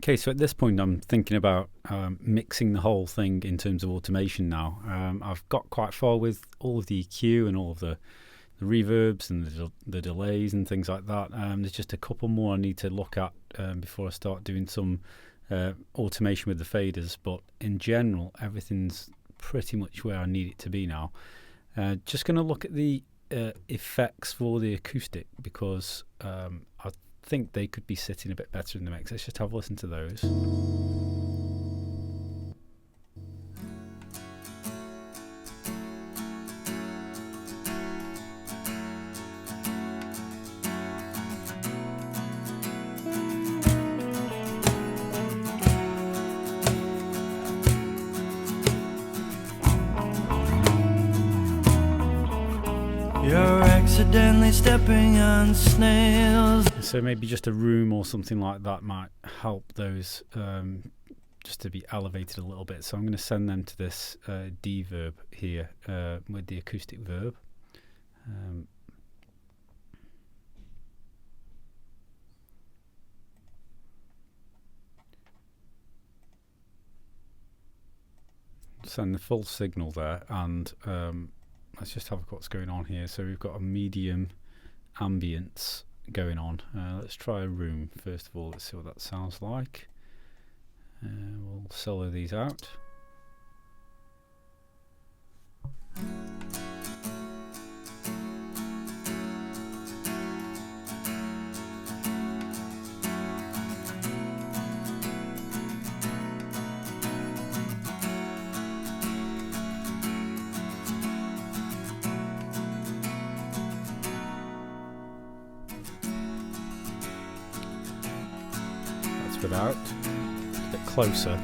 Okay, so at this point I'm thinking about mixing the whole thing in terms of automation now. I've got quite far with all of the EQ and all of the reverbs and the delays and things like that. There's just a couple more I need to look at before I start doing some automation with the faders, but in general everything's pretty much where I need it to be now. Just going to look at the effects for the acoustic, because I think they could be sitting a bit better in the mix. Let's just have a listen to those. You're accidentally stepping on snails. So maybe just a room or something like that might help those just to be elevated a little bit. So I'm going to send them to this D verb here with the acoustic verb. Send the full signal there, and let's just have a look what's going on here. So we've got a medium ambience going on. Let's try a room first of all. Let's see what that sounds like. We'll solo these out. It out a bit closer,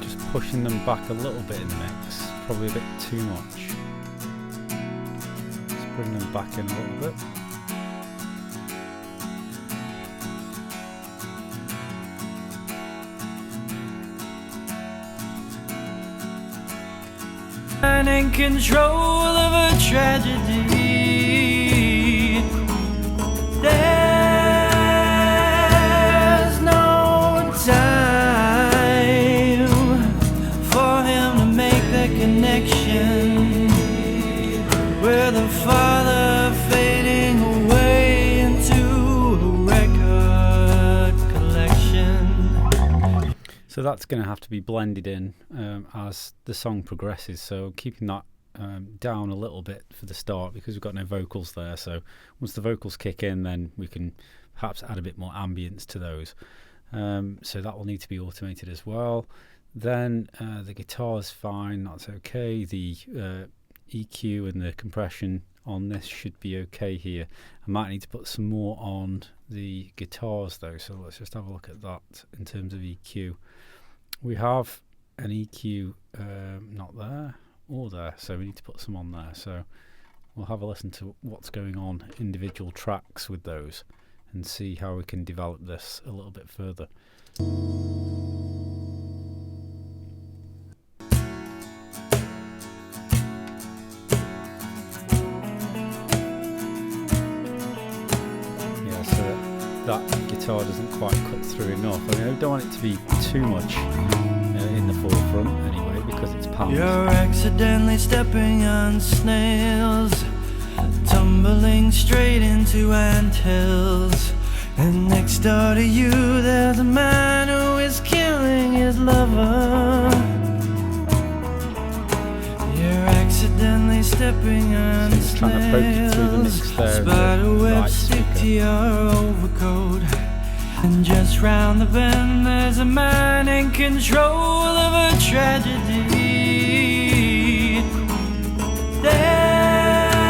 just pushing them back a little bit in the mix, probably a bit too much. Let's bring them back in a little bit. And in control of a tragedy. Where the father fading away into a record collection. So that's going to have to be blended in as the song progresses, so keeping that down a little bit for the start, because we've got no vocals there. So once the vocals kick in, then we can perhaps add a bit more ambience to those. So that will need to be automated as well. Then the guitar's fine, that's okay. The EQ and the compression on this should be okay here. I might need to put some more on the guitars though, so let's just have a look at that in terms of EQ. We have an EQ not there or there, so we need to put some on there. So we'll have a listen to what's going on individual tracks with those and see how we can develop this a little bit further. That guitar doesn't quite cut through enough. I mean, I don't want it to be too much in the forefront anyway, because it's pounds. You're accidentally stepping on snails, tumbling straight into anthills. And next door to you there's a man who is killing his lover. You're accidentally stepping on snails. Trying to poke through the mix there. Spiderwebs stick to your overcoat. And just round the bend there's a man in control of a tragedy. There's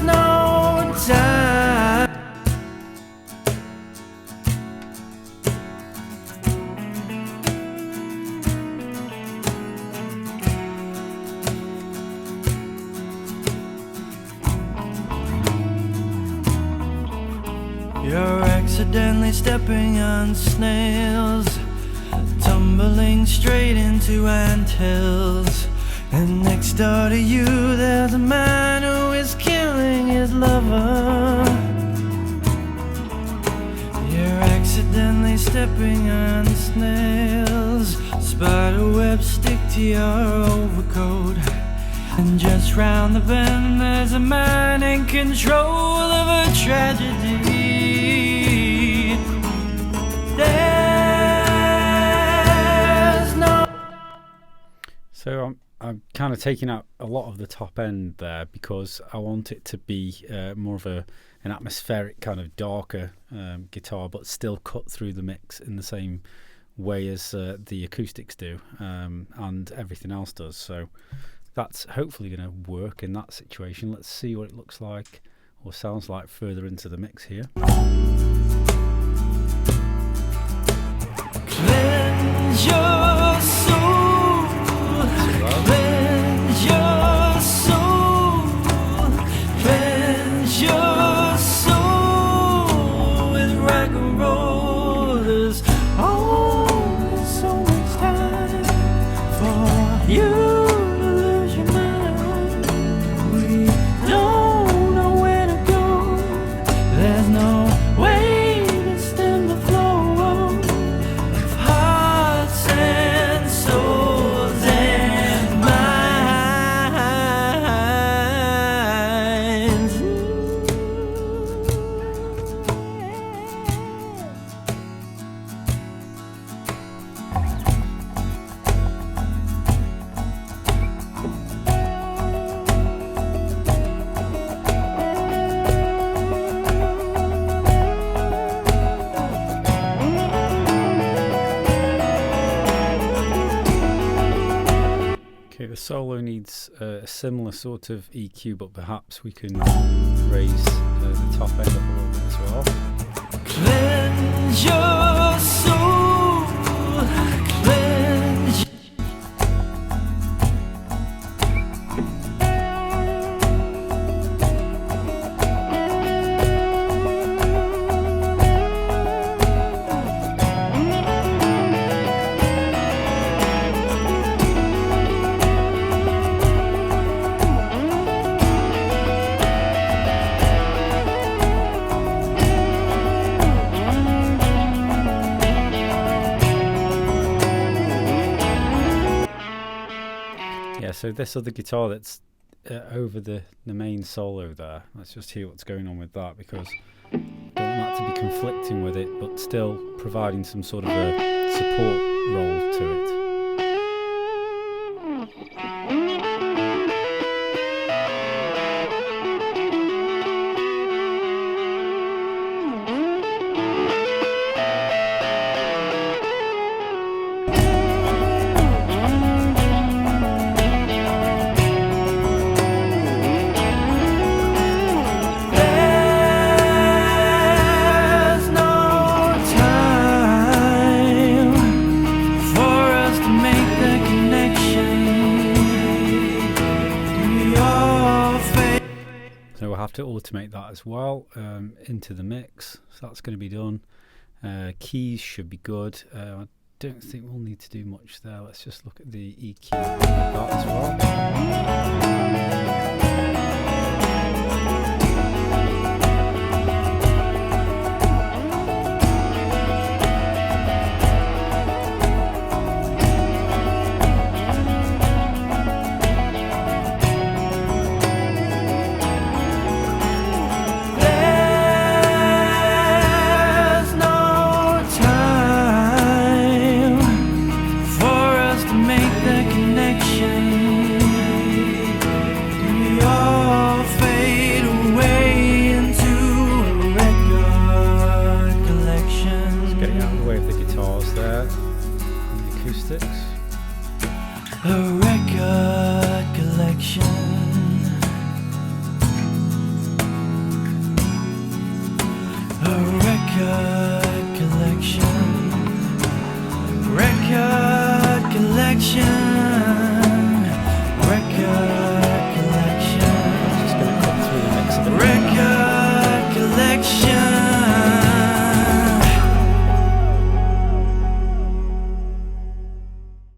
no time. You're accidentally stepping on snails, tumbling straight into anthills. And next door to you there's a man who is killing his lover. accidentally stepping on snails. Spiderwebs stick to your overcoat. And just round the bend there's a man in control of a tragedy. There's no... So I'm kind of taking out a lot of the top end there because I want it to be more of an atmospheric kind of darker guitar, but still cut through the mix in the same way as the acoustics do, and everything else does. So that's hopefully going to work in that situation. Let's see what it looks like or sounds like further into the mix here. Cleanse your soul, cleanse your soul, cleanse your soul with rock and roll. There's only so much time for you. Okay, the solo needs a similar sort of EQ, but perhaps we can raise the top end up a little bit as well. Cleanse your soul, cleanse. So this other guitar that's over the main solo there, let's just hear what's going on with that, because I don't want that to be conflicting with it, but still providing some sort of a support role to it. To automate that as well into the mix, so that's going to be done. Keys should be good. I don't think we'll need to do much there. Let's just look at the EQ of that as well. Record collection.